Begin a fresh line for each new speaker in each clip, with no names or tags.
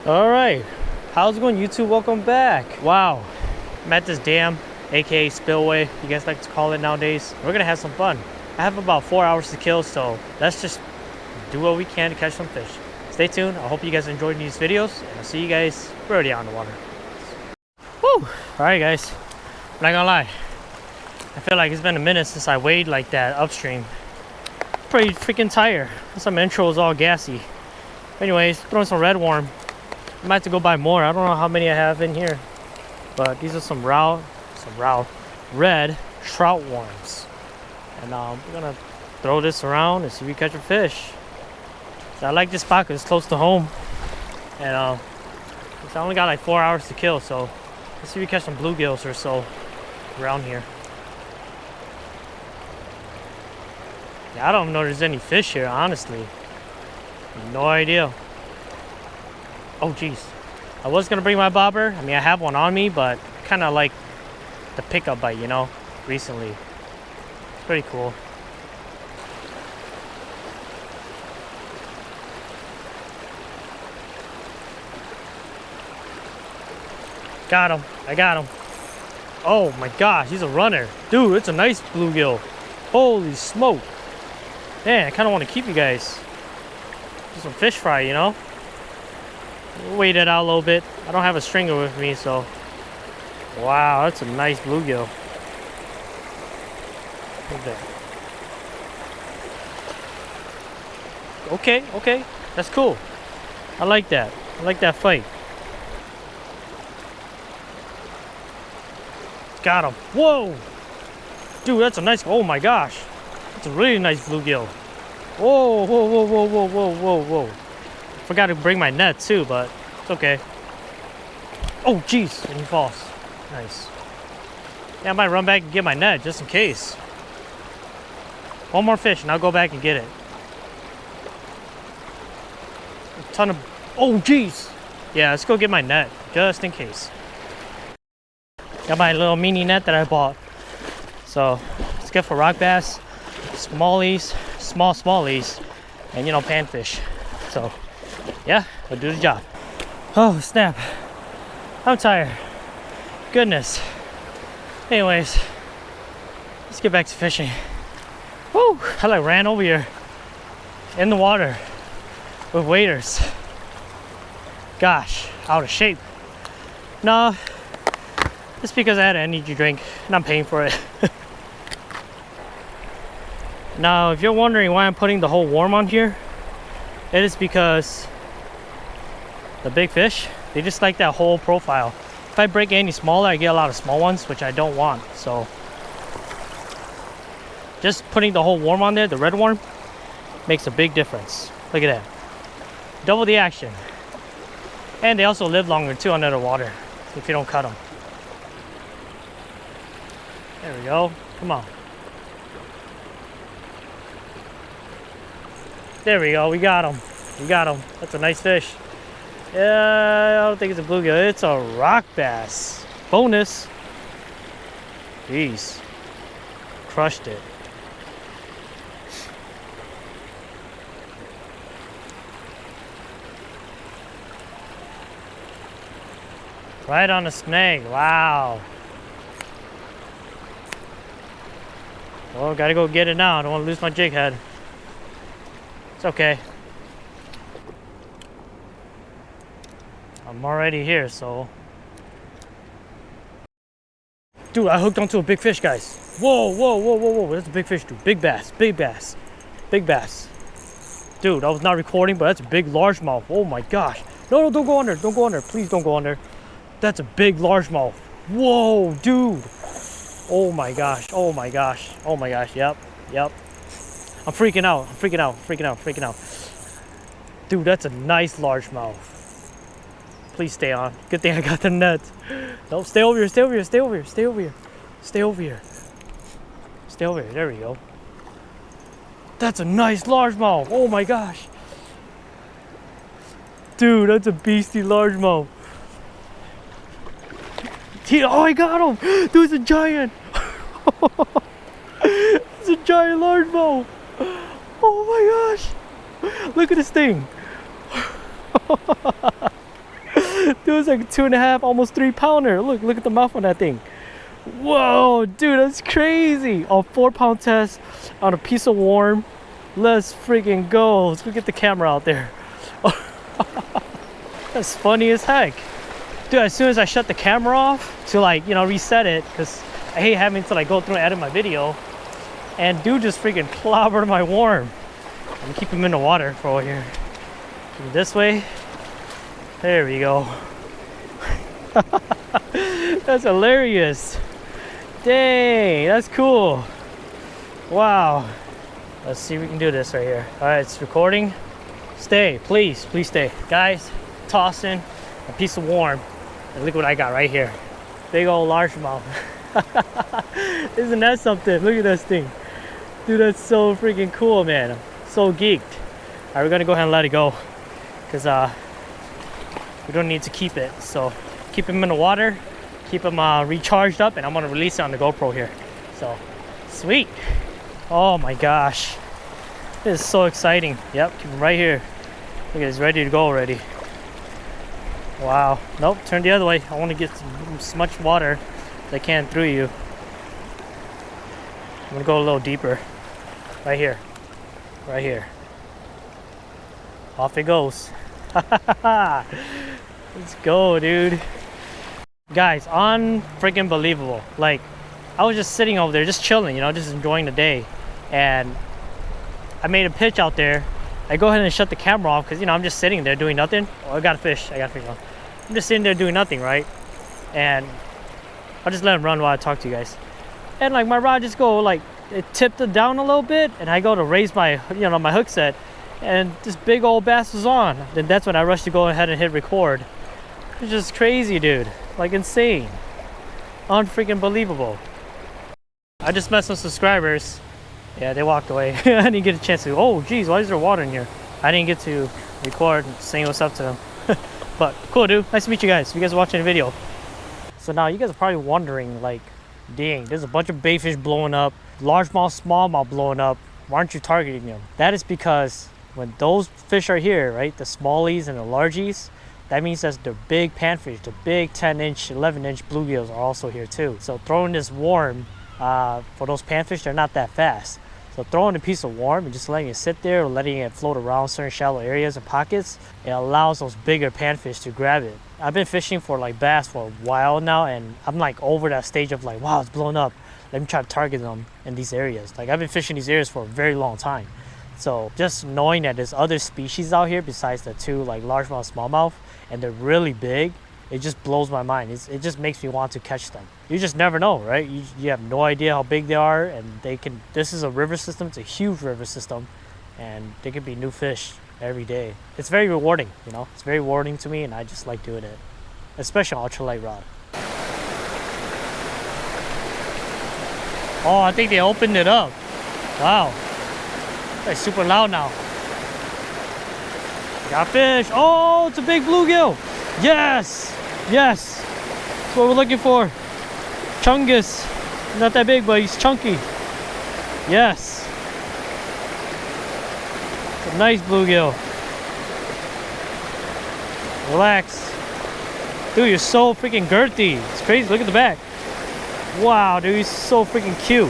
All right, how's it going, YouTube? Welcome back. Wow, I'm at this dam, aka Spillway, you guys like to call it nowadays. We're gonna have some fun. I have about 4 hours to kill, so let's just do what we can to catch some fish. Stay tuned. I hope you guys enjoyed these videos, and I'll see you guys already on the water. Woo! All right, guys. I'm not gonna lie, I feel like it's been a minute since I weighed like that upstream. Pretty freaking tired. Some intro is all gassy. Anyways, throwing some red worm. I might have to go buy more. I don't know how many I have in here, but these are some red trout worms, and we're gonna throw this around and see if we catch a fish. So I like this spot because it's close to home, and I only got like 4 hours to kill, so let's see if we catch some bluegills or so around here. Yeah, I don't know if there's any fish here, honestly. No idea. Oh geez, I was gonna bring my bobber. I mean, I have one on me, but kind of like the pickup bite, you know, recently. It's pretty cool. Got him. I got him. Oh my gosh, he's a runner. Dude, it's a nice bluegill. Holy smoke. Man, I kind of want to keep you guys. Do some fish fry, you know? We'll wait it out a little bit. I don't have a stringer with me, so. Wow, that's a nice bluegill. Look at that. Okay, that's cool. I like that. I like that fight. Got him. Whoa! Dude, that's a nice, oh my gosh. That's a really nice bluegill. Whoa, whoa, whoa, whoa, whoa, whoa, whoa, whoa. Forgot to bring my net too, but it's okay. Oh, jeez, and he falls. Nice. Yeah, I might run back and get my net just in case. One more fish and I'll go back and get it. A ton of, oh, jeez. Yeah, let's go get my net just in case. Got my little mini net that I bought. So it's good for rock bass, smallies, smallies, and you know, panfish. So yeah, we'll do the job. Oh snap, I'm tired. Goodness. Anyways, let's get back to fishing. Woo! I like ran over here in the water with waders. Gosh, out of shape. No, it's because I had an energy drink and I'm paying for it. Now, if you're wondering why I'm putting the whole worm on here, it is because the big fish, they just like that whole profile. If I break any smaller, I get a lot of small ones, which I don't want. So just putting the whole worm on there, the red worm, makes a big difference. Look at that. Double the action. And they also live longer too under the water if you don't cut them. There we go. Come on. There we go. We got him. We got him. That's a nice fish. Yeah, I don't think it's a bluegill. It's a rock bass. Bonus. Jeez. Crushed it. Right on the snag. Wow. Well, gotta go get it now. I don't want to lose my jig head. It's okay. I'm already here, so. Dude, I hooked onto a big fish, guys. Whoa, whoa, whoa, whoa, whoa. That's a big fish, dude. Big bass, big bass, big bass. Dude, I was not recording, but that's a big largemouth. Oh my gosh. No, don't go under. Don't go under. Please don't go under. That's a big largemouth. Whoa, dude. Oh my gosh. Oh my gosh. Oh my gosh. Yep. I'm freaking out. I'm freaking out. Dude, that's a nice largemouth. Please stay on. Good thing I got the net. No, stay over here. There we go. That's a nice largemouth. Oh my gosh. Dude, that's a beastie largemouth. Oh, I got him. Dude, it's a giant. It's a giant largemouth. Oh my gosh. Look at this thing. it's like a 2.5, almost 3 pounder. Look at the mouth on that thing. Whoa, dude, that's crazy. Oh, 4-pound test on a piece of worm. Let's freaking go. Let's go get the camera out there. That's funny as heck. Dude, as soon as I shut the camera off to, like, you know, reset it, because I hate having to, like, go through and edit my video, and dude just freaking clobbered my worm. I'm gonna keep him in the water for over here. This way. There we go. That's hilarious. Dang, that's cool. Wow. Let's see if we can do this right here. All right, it's recording. Stay, please stay. Guys, tossing a piece of worm. And look what I got right here. Big old largemouth. Isn't that something? Look at this thing. Dude, that's so freaking cool, man. I'm so geeked. All right, we're gonna go ahead and let it go, because we don't need to keep it. So keep him in the water, keep him recharged up, and I'm gonna release it on the GoPro here. So sweet. Oh my gosh, this is so exciting. Yep, keep him right here. Look, he's ready to go already. Wow. Nope, turn the other way. I want to get as much water as I can through you. I'm gonna go a little deeper. Right here. Right here. Off it goes. Let's go, dude. Guys, unfreaking believable. Like, I was just sitting over there, just chilling, you know, just enjoying the day. And I made a pitch out there. I go ahead and shut the camera off because, you know, I'm just sitting there doing nothing. Oh, I got a fish. I'm just sitting there doing nothing, right? And I'll just let him run while I talk to you guys. And like my rod just go, like, it tipped it down a little bit, and I go to raise my, you know, my hook set, and this big old bass was on. Then that's when I rushed to go ahead and hit record. It's just crazy, dude. Like, insane. Unfreaking believable. I just met some subscribers. Yeah, they walked away. I didn't get a chance to. Oh, geez, why is there water in here? I didn't get to record and saying what's up to them. But cool, dude. Nice to meet you guys. If you guys are watching the video. So now you guys are probably wondering, like, dang, there's a bunch of baitfish blowing up, largemouth, smallmouth blowing up. Why aren't you targeting them? That is because when those fish are here, right, the smallies and the largies, that means that the big panfish, the big 10-inch, 11-inch bluegills are also here too. So throwing this worm, for those panfish, they're not that fast. So throwing a piece of worm and just letting it sit there or letting it float around certain shallow areas and pockets, it allows those bigger panfish to grab it. I've been fishing for like bass for a while now, and I'm like over that stage of like, wow, it's blown up. Let me try to target them in these areas. Like, I've been fishing these areas for a very long time. So just knowing that there's other species out here besides the two, like largemouth, smallmouth, and they're really big, it just blows my mind. It just makes me want to catch them. You just never know, right? You have no idea how big they are, and they can, this is a river system, it's a huge river system, and there could be new fish every day. It's very rewarding, you know? It's very rewarding to me, and I just like doing it, especially on ultralight rod. Oh, I think they opened it up. Wow. It's super loud now. Got fish. Oh, it's a big bluegill. Yes. Yes. That's what we're looking for. Chungus. Not that big, but he's chunky. Yes. It's a nice bluegill. Relax. Dude, you're so freaking girthy. It's crazy. Look at the back. Wow, dude, he's so freaking cute.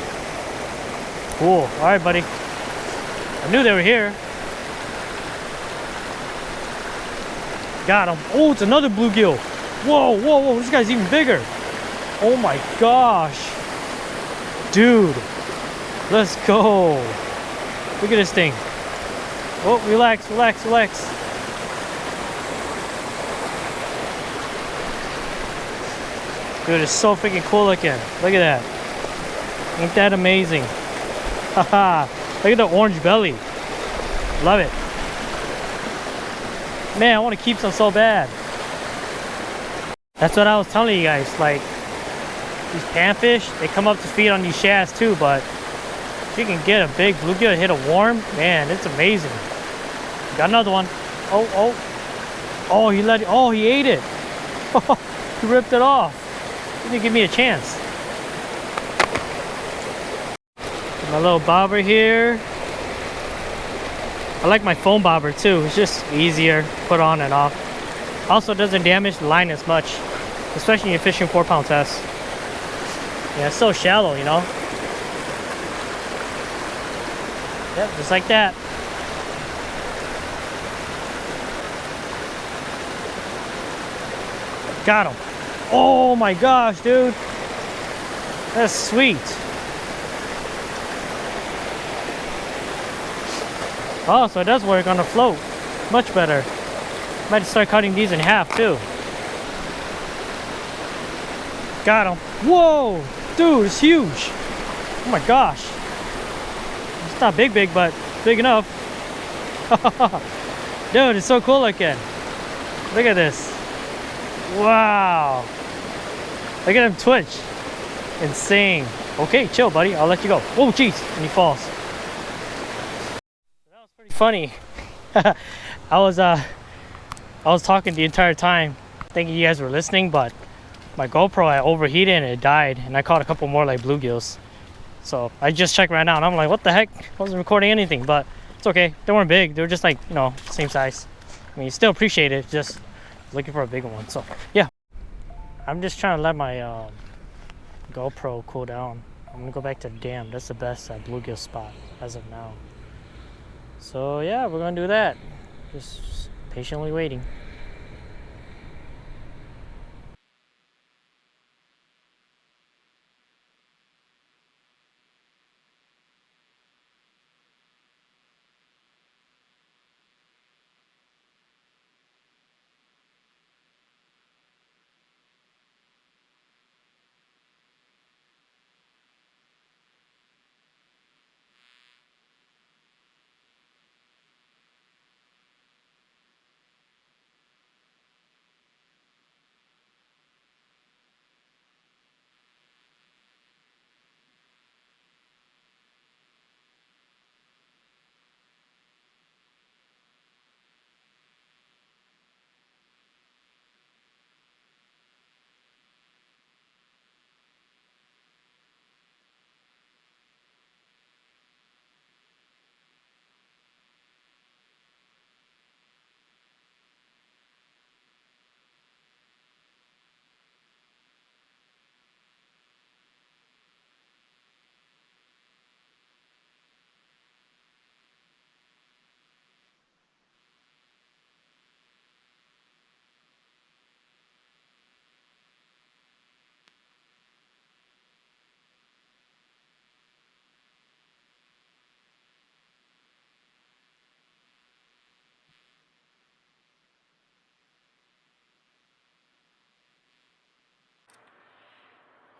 Cool. All right, buddy. I knew they were here. Got him. Oh, it's another bluegill. Whoa, whoa, whoa. This guy's even bigger. Oh my gosh. Dude. Let's go. Look at this thing. Oh, relax, relax, relax. Dude, it's so freaking cool looking. Look at that. Ain't that amazing? Haha. Look at the orange belly. Love it. Man, I want to keep some so bad. That's what I was telling you guys. Like, these panfish, they come up to feed on these shafts too, but if you can get a big bluegill hit a worm, man, it's amazing. Got another one. Oh, oh. Oh, he let it. Oh, he ate it. He ripped it off. He didn't give me a chance. My little bobber here. I like my foam bobber too. It's just easier to put on and off. Also doesn't damage the line as much, especially when you're fishing 4-pound test. Yeah, it's so shallow, you know. Yep, just like that. Got him. Oh my gosh, dude. That's sweet. Oh, so it does work on the float. Much better. Might start cutting these in half too. Got him. Whoa! Dude, it's huge. Oh my gosh. It's not big, but big enough. Dude, it's so cool looking. Look at this. Wow. Look at him twitch. Insane. Okay, chill, buddy. I'll let you go. Oh, jeez. And he falls. That was pretty funny. I was talking the entire time, thinking you guys were listening, but my GoPro I overheated and it died, and I caught a couple more like bluegills. So I just checked right now, and I'm like, what the heck? I wasn't recording anything, but it's okay. They weren't big. They were just like, you know, same size. I mean, you still appreciate it. Just looking for a bigger one. So yeah, I'm just trying to let my GoPro cool down. I'm gonna go back to the dam. That's the best bluegill spot as of now. So yeah, we're gonna do that. Just patiently waiting.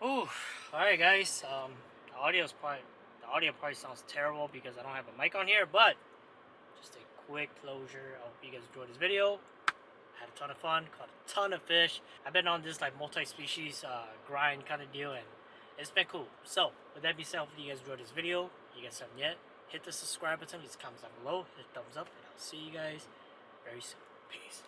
Ooh, alright guys, the audio probably sounds terrible because I don't have a mic on here, but just a quick closure. I hope you guys enjoyed this video. Had a ton of fun, caught a ton of fish. I've been on this like multi-species grind kind of deal, and it's been cool. So with that being said, hopefully you guys enjoyed this video. If you guys haven't yet, hit the subscribe button, leave comments down below, hit thumbs up, and I'll see you guys very soon. Peace.